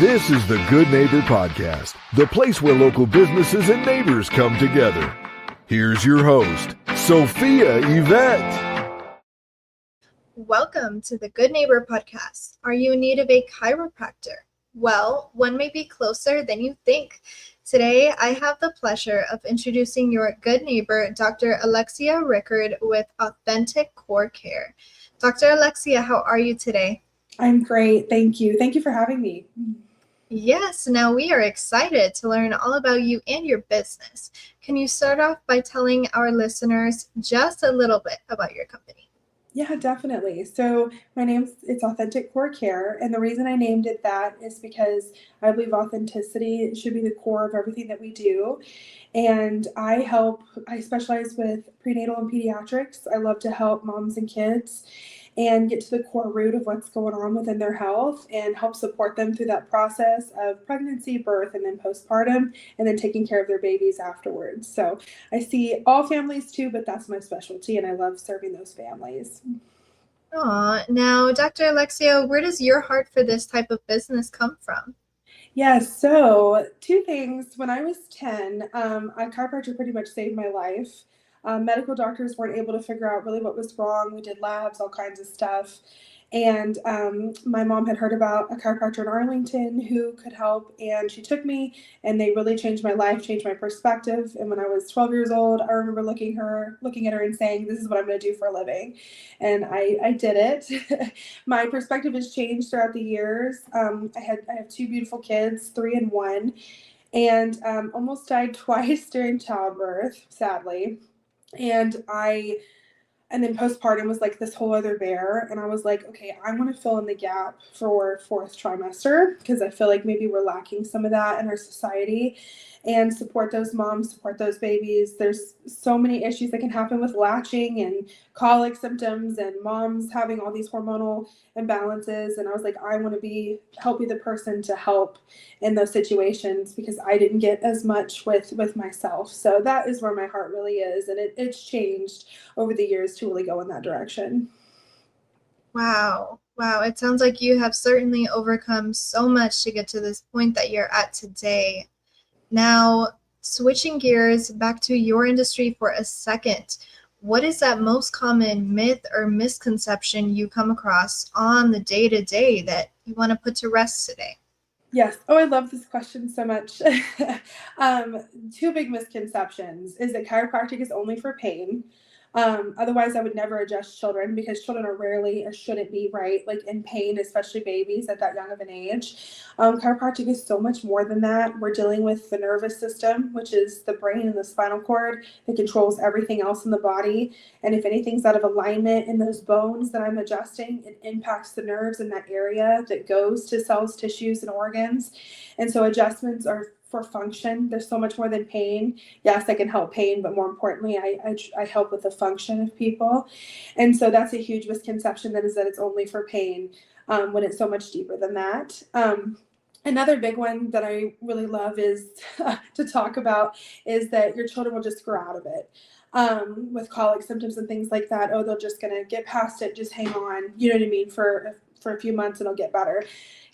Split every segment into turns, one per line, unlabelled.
This is the Good Neighbor Podcast, the place where local businesses and neighbors come together. Here's your host, Sophia Yvette.
Welcome to the Good Neighbor Podcast. Are you in need of a chiropractor? Well, one may be closer than you think. Today, I have the pleasure of introducing your good neighbor, Dr. Alexia Rickard with Authentic Core Care. Dr. Alexia, how are you today?
I'm great. Thank you. Thank you for having me.
Yes, now we are excited to learn all about you and your business. Can you start off by telling our listeners just a little bit about your company?
Yeah, definitely. So it's Authentic Core Care. And the reason I named it that is because I believe authenticity should be the core of everything that we do. And I specialize with prenatal and pediatrics. I love to help moms and kids and get to the core root of what's going on within their health and help support them through that process of pregnancy, birth, and then postpartum, and then taking care of their babies afterwards. So I see all families too, but that's my specialty, and I love serving those families.
Now, Dr. Alexia, where does your heart for this type of business come from?
Yeah, so two things. When I was 10, a chiropractor pretty much saved my life. Medical doctors weren't able to figure out really what was wrong. We did labs, all kinds of stuff. And my mom had heard about a chiropractor in Arlington who could help, and she took me, and they really changed my life, changed my perspective. And when I was 12 years old, I remember looking at her and saying, this is what I'm going to do for a living. And I did it. My perspective has changed throughout the years. I have two beautiful kids, 3 and 1, and almost died twice during childbirth, sadly. And then postpartum was like this whole other bear. And I was like, okay, I want to fill in the gap for fourth trimester because I feel like maybe we're lacking some of that in our society, and support those moms, support those babies. There's so many issues that can happen with latching and colic symptoms and moms having all these hormonal imbalances. And I was like, I want to help be the person to help in those situations because I didn't get as much with myself. So that is where my heart really is. And it's changed over the years to really go in that direction.
Wow. It sounds like you have certainly overcome so much to get to this point that you're at today. Now, switching gears back to your industry for a second, what is that most common myth or misconception you come across on the day-to-day that you want to put to rest today?
Yes. Oh, I love this question so much. Two big misconceptions is that chiropractic is only for pain. Otherwise, I would never adjust children because children are rarely or shouldn't be like in pain, especially babies at that young of an age. Chiropractic is so much more than that. We're dealing with the nervous system, which is the brain and the spinal cord that controls everything else in the body. And if anything's out of alignment in those bones that I'm adjusting, it impacts the nerves in that area that goes to cells, tissues, and organs. And so adjustments are for function. There's so much more than pain. Yes, I can help pain, but more importantly, I help with the function of people. And so that's a huge misconception that it's only for pain when it's so much deeper than that. Another big one that I really love is to talk about is that your children will just grow out of it. With colic symptoms and things like that. Oh, they're just going to get past it. Just hang on. You know what I mean? For a few months and it'll get better.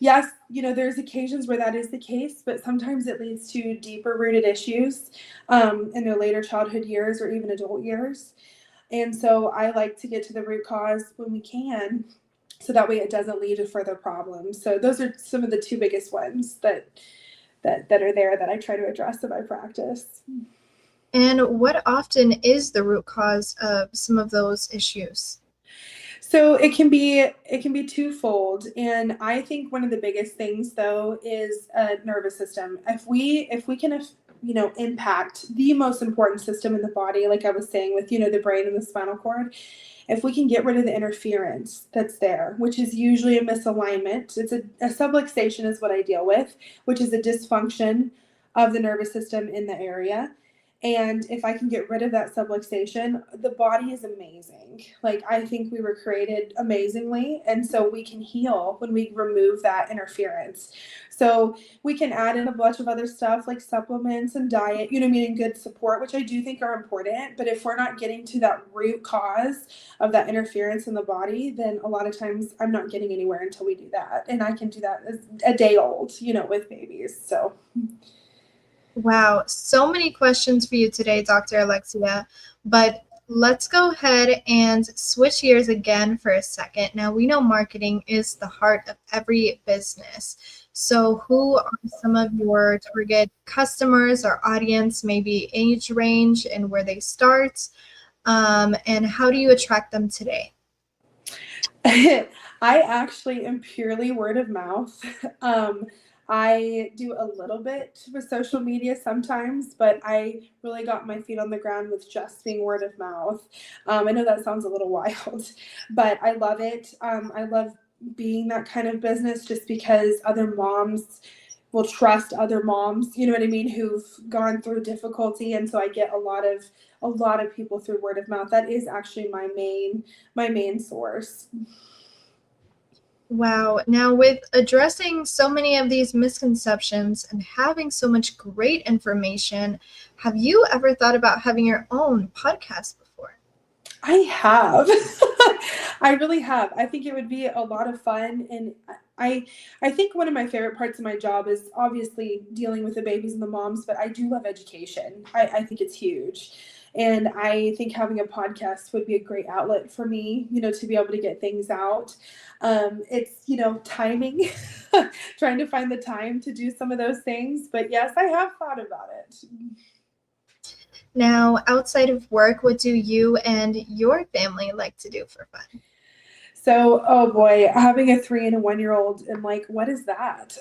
Yes, there's occasions where that is the case, but sometimes it leads to deeper rooted issues in their later childhood years or even adult years. And so I like to get to the root cause when we can, so that way it doesn't lead to further problems. So those are some of the two biggest ones that are there that I try to address in my practice.
And what often is the root cause of some of those issues?
So it can be twofold. And I think one of the biggest things though is a nervous system. If we can impact the most important system in the body, like I was saying with, the brain and the spinal cord, if we can get rid of the interference that's there, which is usually a misalignment, it's a subluxation is what I deal with, which is a dysfunction of the nervous system in the area. And if I can get rid of that subluxation, the body is amazing. Like, I think we were created amazingly. And so we can heal when we remove that interference. So we can add in a bunch of other stuff like supplements and diet, you know what I mean, and good support, which I do think are important. But if we're not getting to that root cause of that interference in the body, then a lot of times I'm not getting anywhere until we do that. And I can do that as a day old, you know, with babies. So.
Wow, so many questions for you today, Dr. Alexia, but let's go ahead and switch gears again for a second. Now, we know marketing is the heart of every business. So who are some of your target customers or audience, maybe age range and where they start, and how do you attract them today?
I actually am purely word of mouth. I do a little bit with social media sometimes, but I really got my feet on the ground with just being word of mouth. I know that sounds a little wild, but I love it. I love being that kind of business just because other moms will trust other moms, you know what I mean, who've gone through difficulty. And so I get a lot of people through word of mouth. That is actually my main source.
Wow. Now, with addressing so many of these misconceptions and having so much great information, have you ever thought about having your own podcast before?
I have. I really have. I think it would be a lot of fun. And I think one of my favorite parts of my job is obviously dealing with the babies and the moms, but I do love education. I think it's huge. And I think having a podcast would be a great outlet for me, you know, to be able to get things out. It's, you know, timing, trying to find the time to do some of those things. But yes, I have thought about it.
Now, outside of work, what do you and your family like to do for fun?
So, oh boy, having a 3 and a 1-year-old, and like, what is that?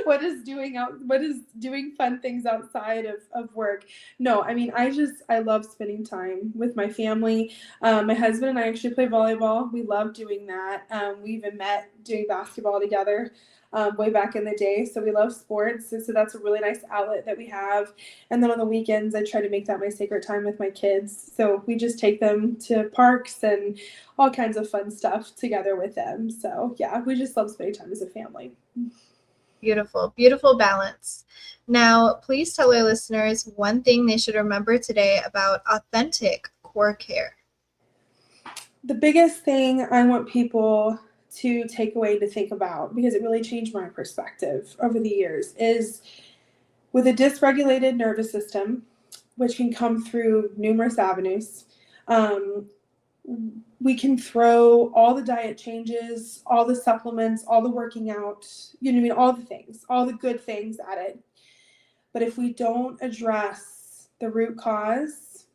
What is doing fun things outside of work? No, I mean, I love spending time with my family. My husband and I actually play volleyball. We love doing that. We even met doing basketball together way back in the day. So we love sports. So that's a really nice outlet that we have. And then on the weekends, I try to make that my sacred time with my kids. So we just take them to parks and all kinds of fun stuff together with them. So yeah, we just love spending time as a family.
Beautiful, beautiful balance. Now, please tell our listeners one thing they should remember today about authentic core care.
The biggest thing I want people to take away to think about, because it really changed my perspective over the years, is with a dysregulated nervous system, which can come through numerous avenues, we can throw all the diet changes, all the supplements, all the working out, you know what I mean, all the things, all the good things at it. But if we don't address the root cause,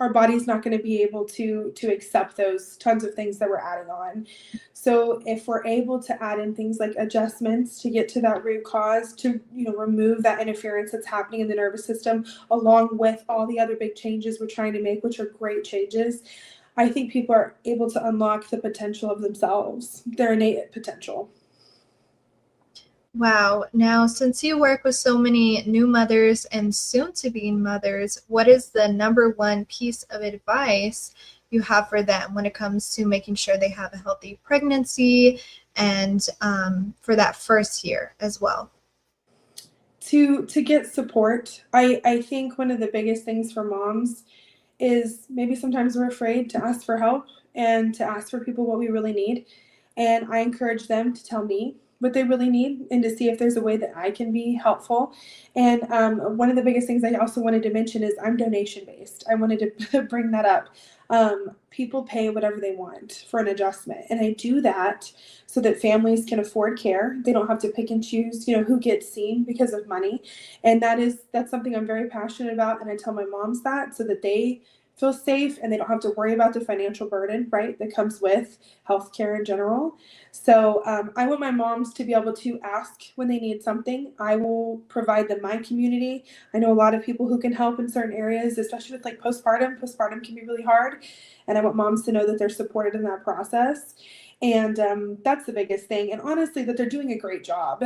our body's not going to be able to accept those tons of things that we're adding on. So if we're able to add in things like adjustments to get to that root cause, to, you know, remove that interference that's happening in the nervous system, along with all the other big changes we're trying to make, which are great changes, I think people are able to unlock the potential of themselves, their innate potential.
Wow. Now, since you work with so many new mothers and soon-to-be mothers, what is the number one piece of advice you have for them when it comes to making sure they have a healthy pregnancy and for that first year as well?
To get support, I think one of the biggest things for moms is maybe sometimes we're afraid to ask for help and to ask for people what we really need. And I encourage them to tell me what they really need and to see if there's a way that I can be helpful. And one of the biggest things I also wanted to mention is I'm donation based. I wanted to bring that up. People pay whatever they want for an adjustment. And I do that so that families can afford care. They don't have to pick and choose, you know, who gets seen because of money. And that's something I'm very passionate about. And I tell my moms that so that they feel safe and they don't have to worry about the financial burden, right, that comes with healthcare in general. So I want my moms to be able to ask when they need something. I will provide them my community. I know a lot of people who can help in certain areas, especially with like postpartum. Postpartum can be really hard. And I want moms to know that they're supported in that process. And that's the biggest thing. And honestly, that they're doing a great job.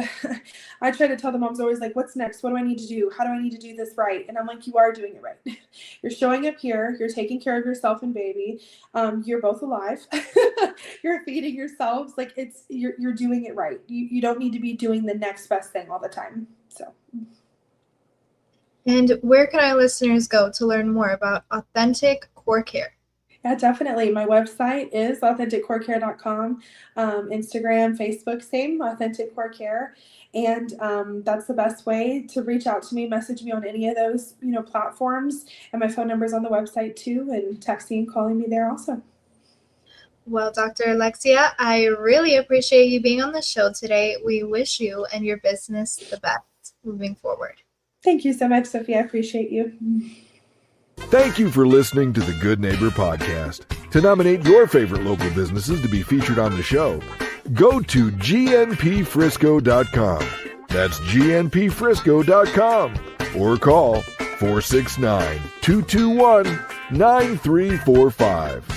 I try to tell the moms always like, what's next? What do I need to do? How do I need to do this right? And I'm like, you are doing it right. You're showing up here. You're taking care of yourself and baby. You're both alive. You're feeding yourselves. Like you're doing it right. You don't need to be doing the next best thing all the time. So.
And where can our listeners go to learn more about Authentic Core Care?
Yeah, definitely. My website is authenticcorecare.com. Instagram, Facebook, same, Authentic Core Care. And that's the best way to reach out to me. Message me on any of those, platforms. And my phone number is on the website too. And texting and calling me there also.
Well, Dr. Alexia, I really appreciate you being on the show today. We wish you and your business the best moving forward.
Thank you so much, Sophia. I appreciate you.
Thank you for listening to the Good Neighbor Podcast. To nominate your favorite local businesses to be featured on the show, go to gnpfrisco.com. That's gnpfrisco.com. Or call 469-221-9345.